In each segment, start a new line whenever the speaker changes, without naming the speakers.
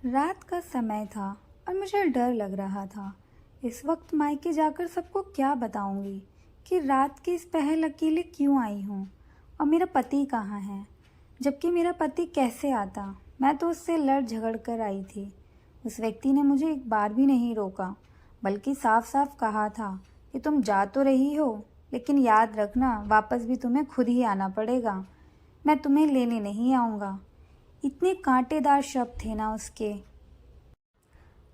रात का समय था और मुझे डर लग रहा था। इस वक्त मायके जाकर सबको क्या बताऊंगी कि रात की इस पहर अकेले क्यों आई हूँ और मेरा पति कहाँ है। जबकि मेरा पति कैसे आता, मैं तो उससे लड़ झगड़ कर आई थी। उस व्यक्ति ने मुझे एक बार भी नहीं रोका, बल्कि साफ साफ कहा था कि तुम जा तो रही हो, लेकिन याद रखना वापस भी तुम्हें खुद ही आना पड़ेगा। मैं तुम्हें लेने नहीं आऊँगा। इतने कांटेदार शब्द थे ना उसके,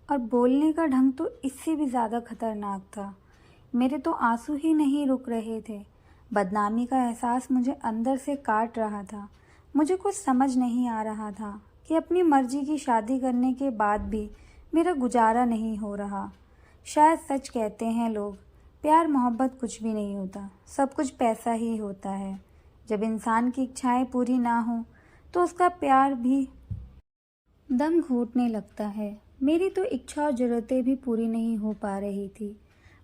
और बोलने का ढंग तो इससे भी ज़्यादा खतरनाक था। मेरे तो आंसू ही नहीं रुक रहे थे। बदनामी का एहसास मुझे अंदर से काट रहा था। मुझे कुछ समझ नहीं आ रहा था कि अपनी मर्जी की शादी करने के बाद भी मेरा गुजारा नहीं हो रहा। शायद सच कहते हैं लोग, प्यार मोहब्बत कुछ भी नहीं होता, सब कुछ पैसा ही होता है। जब इंसान की इच्छाएं पूरी ना हो तो उसका प्यार भी दम घुटने लगता है। मेरी तो इच्छा और ज़रूरतें भी पूरी नहीं हो पा रही थी।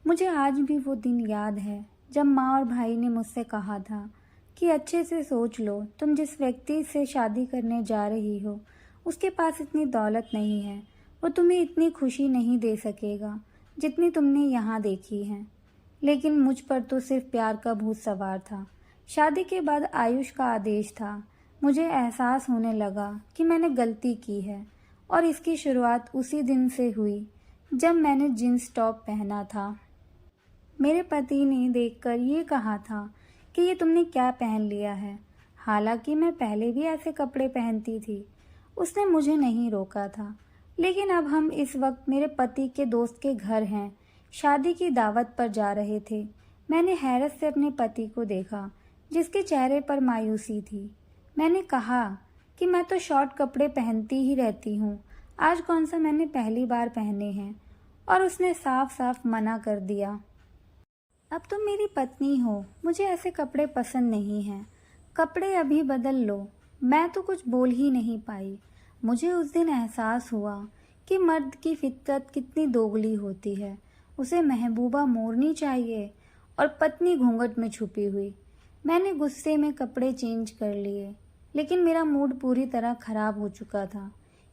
मुझे आज भी वो दिन याद है जब माँ और भाई ने मुझसे कहा था कि अच्छे से सोच लो, तुम जिस व्यक्ति से शादी करने जा रही हो उसके पास इतनी दौलत नहीं है, वो तुम्हें इतनी खुशी नहीं दे सकेगा जितनी तुमने यहाँ देखी है। लेकिन मुझ पर तो सिर्फ प्यार का भूत सवार था। शादी के बाद आयुष का आदेश था। मुझे एहसास होने लगा कि मैंने गलती की है, और इसकी शुरुआत उसी दिन से हुई जब मैंने जींस टॉप पहना था। मेरे पति ने देखकर ये कहा था कि ये तुमने क्या पहन लिया है। हालांकि मैं पहले भी ऐसे कपड़े पहनती थी। उसने मुझे नहीं रोका था। लेकिन अब हम इस वक्त मेरे पति के दोस्त के घर हैं, शादी की दावत पर जा रहे थे। मैंने हैरत से अपने पति को देखा, जिसके चेहरे पर मायूसी थी। मैंने कहा कि मैं तो शॉर्ट कपड़े पहनती ही रहती हूँ, आज कौन सा मैंने पहली बार पहने हैं। और उसने साफ साफ मना कर दिया। अब तुम मेरी पत्नी हो, मुझे ऐसे कपड़े पसंद नहीं हैं। कपड़े अभी बदल लो। मैं तो कुछ बोल ही नहीं पाई। मुझे उस दिन एहसास हुआ कि मर्द की फितरत कितनी दोगली होती है। उसे महबूबा मोरनी चाहिए और पत्नी घूंघट में छुपी हुई। मैंने गुस्से में कपड़े चेंज कर लिए, लेकिन मेरा मूड पूरी तरह खराब हो चुका था।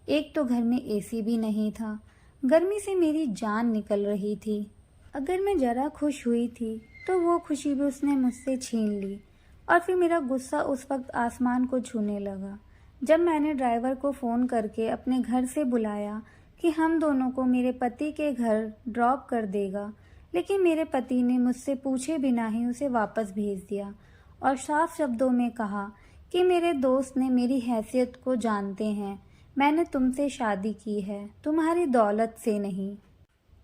एक तो घर में एसी भी नहीं था, गर्मी से मेरी जान निकल रही थी। अगर मैं जरा खुश हुई थी तो वो खुशी भी उसने मुझसे छीन ली। और फिर मेरा गुस्सा उस वक्त आसमान को छूने लगा जब मैंने ड्राइवर को फ़ोन करके अपने घर से बुलाया कि हम दोनों को मेरे पति के घर ड्रॉप कर देगा। लेकिन मेरे पति ने मुझसे पूछे बिना ही उसे वापस भेज दिया और साफ शब्दों में कहा कि मेरे दोस्त ने मेरी हैसियत को जानते हैं, मैंने तुमसे शादी की है, तुम्हारी दौलत से नहीं।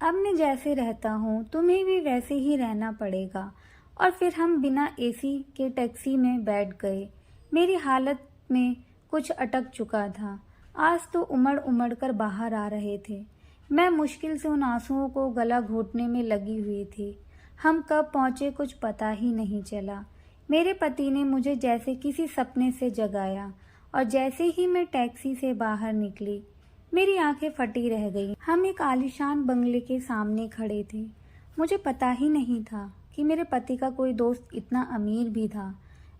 अब मैं जैसे रहता हूँ तुम्हें भी वैसे ही रहना पड़ेगा। और फिर हम बिना एसी के टैक्सी में बैठ गए। मेरी हालत में कुछ अटक चुका था। आज तो उमड़ उमड़ कर बाहर आ रहे थे। मैं मुश्किल से उन आंसुओं को गला घोटने में लगी हुई थी। हम कब पहुँचे कुछ पता ही नहीं चला। मेरे पति ने मुझे जैसे किसी सपने से जगाया, और जैसे ही मैं टैक्सी से बाहर निकली मेरी आंखें फटी रह गईं। हम एक आलीशान बंगले के सामने खड़े थे। मुझे पता ही नहीं था कि मेरे पति का कोई दोस्त इतना अमीर भी था।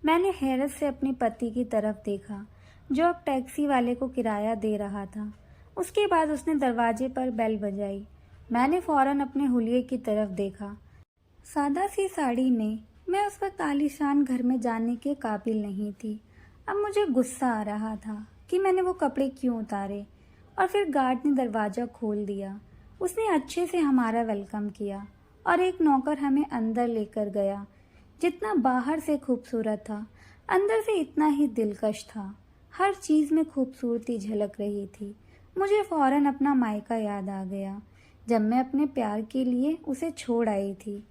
मैंने हैरत से अपने पति की तरफ देखा, जो अब टैक्सी वाले को किराया दे रहा था। उसके बाद उसने दरवाजे पर बेल बजाई। मैंने फौरन अपने हुलिये की तरफ देखा। सादा सी साड़ी में मैं उस वक्त आलीशान घर में जाने के काबिल नहीं थी। अब मुझे गुस्सा आ रहा था कि मैंने वो कपड़े क्यों उतारे। और फिर गार्ड ने दरवाज़ा खोल दिया। उसने अच्छे से हमारा वेलकम किया और एक नौकर हमें अंदर लेकर गया। जितना बाहर से खूबसूरत था, अंदर से इतना ही दिलकश था। हर चीज़ में खूबसूरती झलक रही थी। मुझे फौरन अपना मायका याद आ गया, जब मैं अपने प्यार के लिए उसे छोड़ आई थी।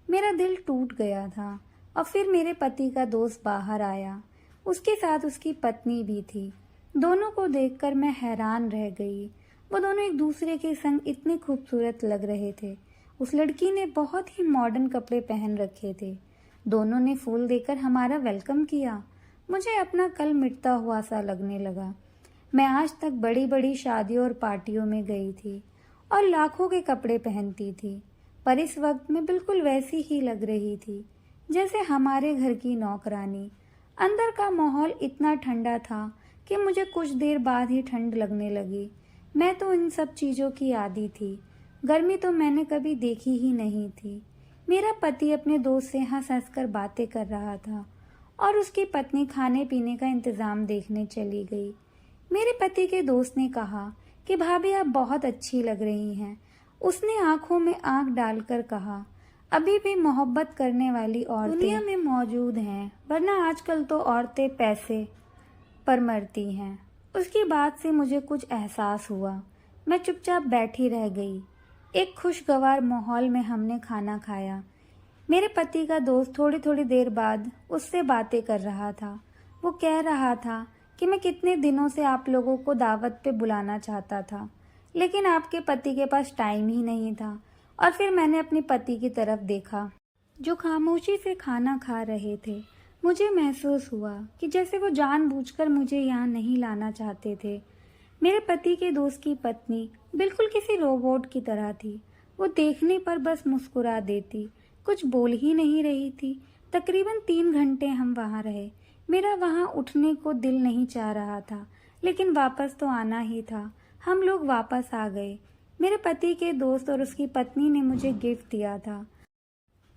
मेरा दिल टूट गया था। और फिर मेरे पति का दोस्त बाहर आया, उसके साथ उसकी पत्नी भी थी। दोनों को देखकर मैं हैरान रह गई। वो दोनों एक दूसरे के संग इतने खूबसूरत लग रहे थे। उस लड़की ने बहुत ही मॉडर्न कपड़े पहन रखे थे। दोनों ने फूल देकर हमारा वेलकम किया। मुझे अपना कल मिटता हुआ सा लगने लगा। मैं आज तक बड़ी बड़ी शादियों और पार्टियों में गई थी और लाखों के कपड़े पहनती थी, पर इस वक्त मैं बिल्कुल वैसी ही लग रही थी जैसे हमारे घर की नौकरानी। अंदर का माहौल इतना ठंडा था कि मुझे कुछ देर बाद ही ठंड लगने लगी। मैं तो इन सब चीज़ों की आदी थी। गर्मी तो मैंने कभी देखी ही नहीं थी। मेरा पति अपने दोस्त से हंस हंस कर बातें कर रहा था और उसकी पत्नी खाने पीने का इंतज़ाम देखने चली गई। मेरे पति के दोस्त ने कहा कि भाभी आप बहुत अच्छी लग रही हैं। उसने आंखों में आंख डालकर कहा, अभी भी मोहब्बत करने वाली औरतें दुनिया में मौजूद हैं, वरना आजकल तो औरतें पैसे पर मरती हैं। उसकी बात से मुझे कुछ एहसास हुआ। मैं चुपचाप बैठी रह गई। एक खुशगवार माहौल में हमने खाना खाया। मेरे पति का दोस्त थोड़ी थोड़ी देर बाद उससे बातें कर रहा था। वो कह रहा था कि मैं कितने दिनों से आप लोगों को दावत पे बुलाना चाहता था, लेकिन आपके पति के पास टाइम ही नहीं था। और फिर मैंने अपने पति की तरफ देखा, जो खामोशी से खाना खा रहे थे। मुझे महसूस हुआ कि जैसे वो जानबूझकर मुझे यहाँ नहीं लाना चाहते थे। मेरे पति के दोस्त की पत्नी बिल्कुल किसी रोबोट की तरह थी। वो देखने पर बस मुस्कुरा देती, कुछ बोल ही नहीं रही थी। तकरीबन 3 घंटे हम वहाँ रहे। मेरा वहाँ उठने को दिल नहीं चाह रहा था, लेकिन वापस तो आना ही था। हम लोग वापस आ गए। मेरे पति के दोस्त और उसकी पत्नी ने मुझे गिफ्ट दिया था।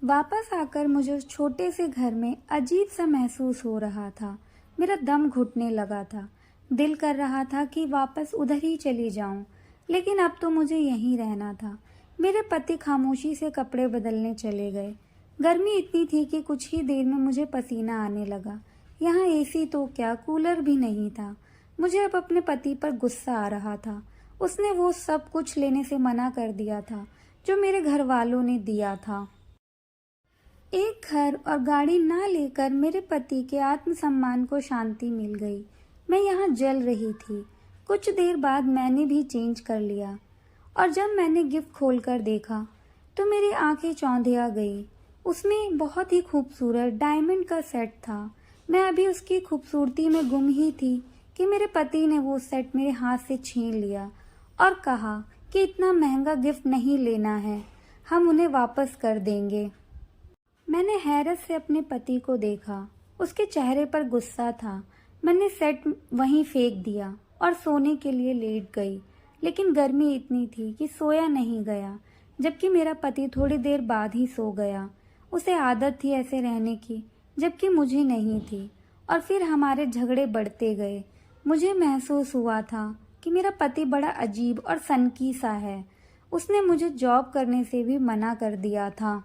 वापस आकर मुझे उस छोटे से घर में अजीब सा महसूस हो रहा था। मेरा दम घुटने लगा था। दिल कर रहा था कि वापस उधर ही चली जाऊं, लेकिन अब तो मुझे यहीं रहना था। मेरे पति खामोशी से कपड़े बदलने चले गए। गर्मी इतनी थी कि कुछ ही देर में मुझे पसीना आने लगा। यहाँ एसी तो क्या, कूलर भी नहीं था। मुझे अब अपने पति पर गुस्सा आ रहा था। उसने वो सब कुछ लेने से मना कर दिया था जो मेरे घर वालों ने दिया था। एक घर और गाड़ी ना लेकर मेरे पति के आत्मसम्मान को शांति मिल गई। मैं यहाँ जल रही थी। कुछ देर बाद मैंने भी चेंज कर लिया और जब मैंने गिफ्ट खोलकर देखा तो मेरी आंखें चौंधिया गई। उसमें बहुत ही खूबसूरत डायमंड का सेट था। मैं अभी उसकी खूबसूरती में गुम ही थी कि मेरे पति ने वो सेट मेरे हाथ से छीन लिया और कहा कि इतना महंगा गिफ्ट नहीं लेना है, हम उन्हें वापस कर देंगे। मैंने हैरत से अपने पति को देखा। उसके चेहरे पर गुस्सा था। मैंने सेट वहीं फेंक दिया और सोने के लिए लेट गई, लेकिन गर्मी इतनी थी कि सोया नहीं गया, जबकि मेरा पति थोड़ी देर बाद ही सो गया। उसे आदत थी ऐसे रहने की, जबकि मुझे नहीं थी। और फिर हमारे झगड़े बढ़ते गए। मुझे महसूस हुआ था कि मेरा पति बड़ा अजीब और सनकी सा है। उसने मुझे जॉब करने से भी मना कर दिया था,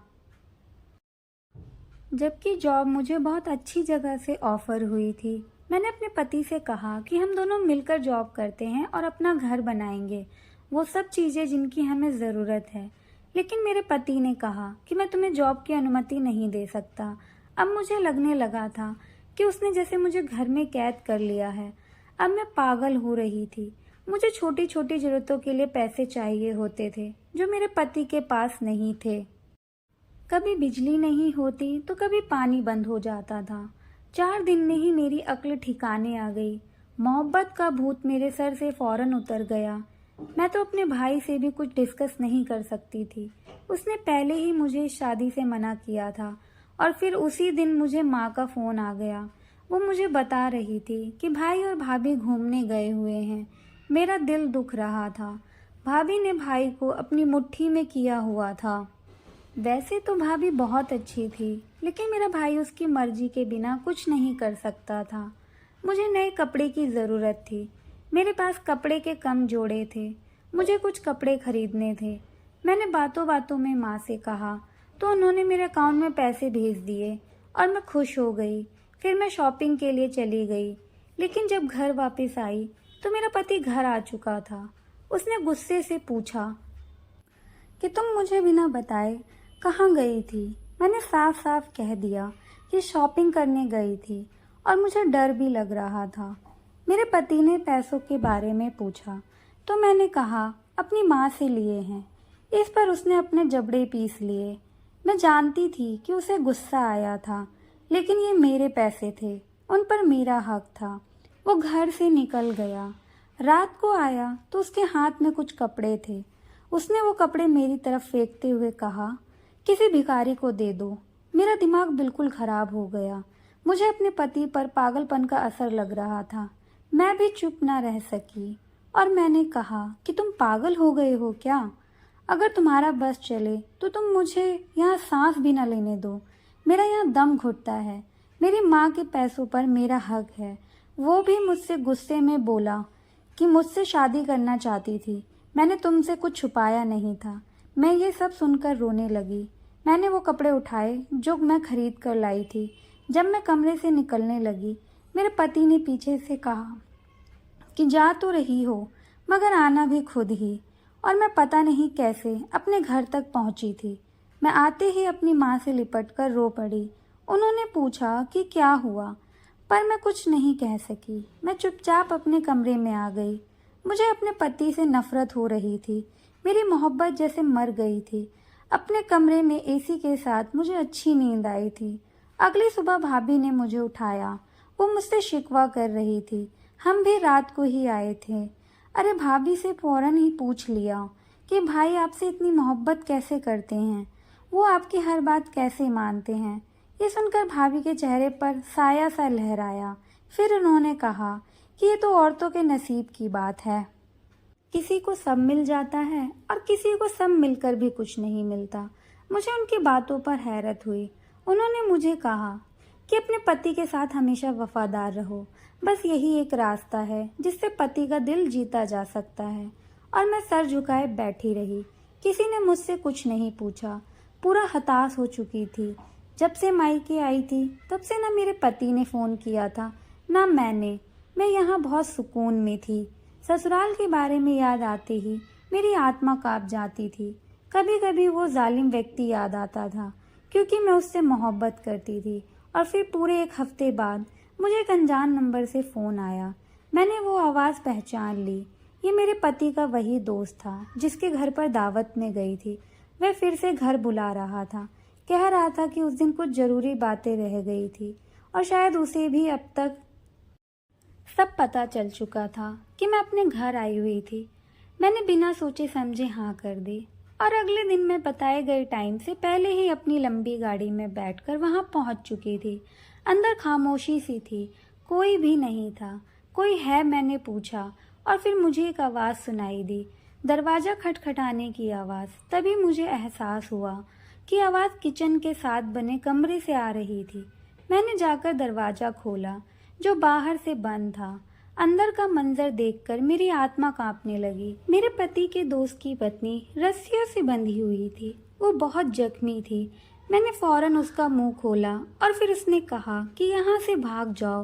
जबकि जॉब मुझे बहुत अच्छी जगह से ऑफर हुई थी। मैंने अपने पति से कहा कि हम दोनों मिलकर जॉब करते हैं और अपना घर बनाएंगे, वो सब चीज़ें जिनकी हमें ज़रूरत है। लेकिन मेरे पति ने कहा कि मैं तुम्हें जॉब की अनुमति नहीं दे सकता। अब मुझे लगने लगा था कि उसने जैसे मुझे घर में कैद कर लिया है। अब मैं पागल हो रही थी। मुझे छोटी छोटी ज़रूरतों के लिए पैसे चाहिए होते थे जो मेरे पति के पास नहीं थे। कभी बिजली नहीं होती तो कभी पानी बंद हो जाता था। 4 दिन में ही मेरी अक्ल ठिकाने आ गई। मोहब्बत का भूत मेरे सर से फौरन उतर गया। मैं तो अपने भाई से भी कुछ डिस्कस नहीं कर सकती थी। उसने पहले ही मुझे इस शादी से मना किया था और फिर उसी दिन मुझे माँ का फ़ोन आ गया। वो मुझे बता रही थी कि भाई और भाभी घूमने गए हुए हैं। मेरा दिल दुख रहा था। भाभी ने भाई को अपनी मुट्ठी में किया हुआ था। वैसे तो भाभी बहुत अच्छी थी, लेकिन मेरा भाई उसकी मर्जी के बिना कुछ नहीं कर सकता था। मुझे नए कपड़े की ज़रूरत थी। मेरे पास कपड़े के कम जोड़े थे। मुझे कुछ कपड़े खरीदने थे। मैंने बातों बातों में माँ से कहा तो उन्होंने मेरे अकाउंट में पैसे भेज दिए और मैं खुश हो गई। फिर मैं शॉपिंग के लिए चली गई, लेकिन जब घर वापस आई तो मेरा पति घर आ चुका था। उसने गुस्से से पूछा कि तुम मुझे बिना बताए कहाँ गई थी। मैंने साफ साफ कह दिया कि शॉपिंग करने गई थी और मुझे डर भी लग रहा था। मेरे पति ने पैसों के बारे में पूछा तो मैंने कहा अपनी माँ से लिए हैं। इस पर उसने अपने जबड़े पीस लिए। मैं जानती थी कि उसे गुस्सा आया था, लेकिन ये मेरे पैसे थे, उन पर मेरा हक था। वो घर से निकल गया। रात को आया तो उसके हाथ में कुछ कपड़े थे। उसने वो कपड़े मेरी तरफ फेंकते हुए कहा किसी भिखारी को दे दो। मेरा दिमाग बिल्कुल खराब हो गया। मुझे अपने पति पर पागलपन का असर लग रहा था। मैं भी चुप ना रह सकी। और मैंने कहा कि तुम पागल हो गए हो क्या? अगर तुम्हारा बस चले तो तुम मुझे यहाँ सांस भी न लेने दो। मेरा यहाँ दम घुटता है। मेरी माँ के पैसों पर मेरा हक है। वो भी मुझसे गुस्से में बोला कि मुझसे शादी करना चाहती थी। मैंने तुमसे कुछ छुपाया नहीं था। मैं ये सब सुनकर रोने लगी। मैंने वो कपड़े उठाए जो मैं खरीद कर लाई थी। जब मैं कमरे से निकलने लगी, मेरे पति ने पीछे से कहा कि जा तो रही हो मगर आना भी खुद ही। और मैं पता नहीं कैसे अपने घर तक पहुंची थी। मैं आते ही अपनी माँ से लिपटकर रो पड़ी। उन्होंने पूछा कि क्या हुआ, पर मैं कुछ नहीं कह सकी। मैं चुपचाप अपने कमरे में आ गई। मुझे अपने पति से नफरत हो रही थी। मेरी मोहब्बत जैसे मर गई थी। अपने कमरे में एसी के साथ मुझे अच्छी नींद आई थी। अगली सुबह भाभी ने मुझे उठाया। वो मुझसे शिकवा कर रही थी। हम भी रात को ही आए थे। अरे भाभी से फौरन ही पूछ लिया कि भाई आपसे इतनी मोहब्बत कैसे करते हैं, वो आपकी हर बात कैसे मानते हैं। ये सुनकर भाभी के चेहरे पर साया सा लहराया। फिर उन्होंने कहा कि ये तो औरतों के नसीब की बात है। किसी को सब मिल जाता है और किसी को सब मिलकर भी कुछ नहीं मिलता। मुझे उनकी बातों पर हैरत हुई। उन्होंने मुझे कहा कि अपने पति के साथ हमेशा वफादार रहो। बस यही एक रास्ता है जिससे पति का दिल जीता जा सकता है। और मैं सर झुकाए बैठी रही। किसी ने मुझसे कुछ नहीं पूछा। पूरा हताश हो चुकी थी। जब से मायके आई थी तब से ना मेरे पति ने फ़ोन किया था ना मैंने। मैं यहाँ बहुत सुकून में थी। ससुराल के बारे में याद आते ही मेरी आत्मा कांप जाती थी। कभी कभी वो जालिम व्यक्ति याद आता था क्योंकि मैं उससे मोहब्बत करती थी। और फिर पूरे एक हफ्ते बाद मुझे एक अनजान नंबर से फ़ोन आया। मैंने वो आवाज़ पहचान ली। ये मेरे पति का वही दोस्त था जिसके घर पर दावत में गई थी। वह फिर से घर बुला रहा था। कह रहा था कि उस दिन कुछ ज़रूरी बातें रह गई थी और शायद उसे भी अब तक सब पता चल चुका था कि मैं अपने घर आई हुई थी। मैंने बिना सोचे समझे हाँ कर दी और अगले दिन मैं बताए गए टाइम से पहले ही अपनी लंबी गाड़ी में बैठकर वहाँ पहुँच चुकी थी। अंदर खामोशी सी थी। कोई भी नहीं था। कोई है, मैंने पूछा और फिर मुझे एक आवाज़ सुनाई दी, दरवाज़ा खटखटाने की आवाज़। तभी मुझे एहसास हुआ कि आवाज़ किचन के साथ बने कमरे से आ रही थी। मैंने जाकर दरवाज़ा खोला जो बाहर से बंद था। अंदर का मंजर देखकर मेरी आत्मा कांपने लगी। मेरे पति के दोस्त की पत्नी रस्सियों से बंधी हुई थी। वो बहुत जख्मी थी। मैंने फौरन उसका मुंह खोला और फिर उसने कहा कि यहाँ से भाग जाओ।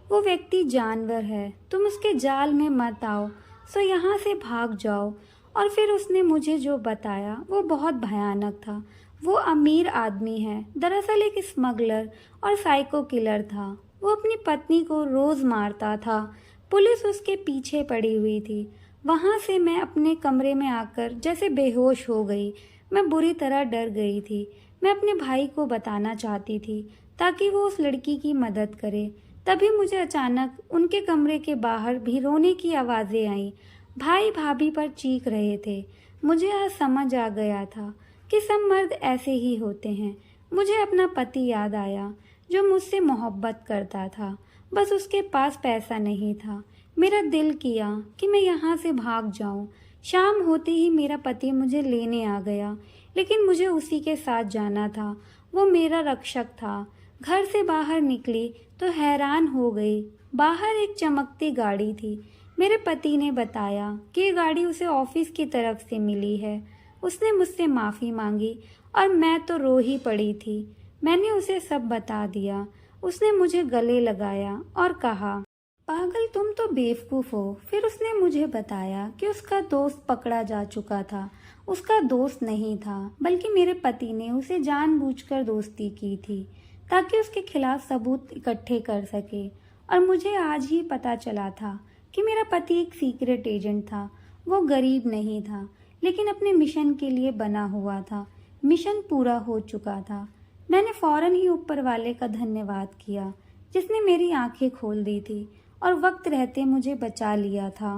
वो व्यक्ति जानवर है, तुम उसके जाल में मत आओ, सो यहाँ से भाग जाओ। और फिर उसने मुझे जो बताया वो बहुत भयानक था। वो अमीर आदमी है, दरअसल एक स्मगलर और साइको किलर था। वो अपनी पत्नी को रोज़ मारता था। पुलिस उसके पीछे पड़ी हुई थी। वहाँ से मैं अपने कमरे में आकर जैसे बेहोश हो गई। मैं बुरी तरह डर गई थी। मैं अपने भाई को बताना चाहती थी ताकि वो उस लड़की की मदद करे। तभी मुझे अचानक उनके कमरे के बाहर भी रोने की आवाज़ें आईं। भाई भाभी पर चीख रहे थे। मुझे आज समझ आ गया था कि सब मर्द ऐसे ही होते हैं। मुझे अपना पति याद आया जो मुझसे मोहब्बत करता था, बस उसके पास पैसा नहीं था। मेरा दिल किया कि मैं यहाँ से भाग जाऊँ। शाम होते ही मेरा पति मुझे लेने आ गया, लेकिन मुझे उसी के साथ जाना था। वो मेरा रक्षक था। घर से बाहर निकली तो हैरान हो गई। बाहर एक चमकती गाड़ी थी। मेरे पति ने बताया कि ये गाड़ी उसे ऑफिस की तरफ से मिली है। उसने मुझसे माफ़ी मांगी और मैं तो रो ही पड़ी थी। मैंने उसे सब बता दिया। उसने मुझे गले लगाया और कहा, पागल तुम तो बेवकूफ़ हो। फिर उसने मुझे बताया कि उसका दोस्त पकड़ा जा चुका था। उसका दोस्त नहीं था, बल्कि मेरे पति ने उसे जानबूझकर दोस्ती की थी ताकि उसके खिलाफ सबूत इकट्ठे कर सके। और मुझे आज ही पता चला था कि मेरा पति एक सीक्रेट एजेंट था। वो गरीब नहीं था, लेकिन अपने मिशन के लिए बना हुआ था। मिशन पूरा हो चुका था। मैंने फौरन ही ऊपर वाले का धन्यवाद किया जिसने मेरी आंखें खोल दी थी और वक्त रहते मुझे बचा लिया था।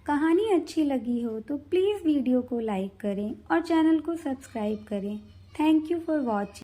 कहानी अच्छी लगी हो तो प्लीज़ वीडियो को लाइक करें और चैनल को सब्सक्राइब करें। Thank you for watching.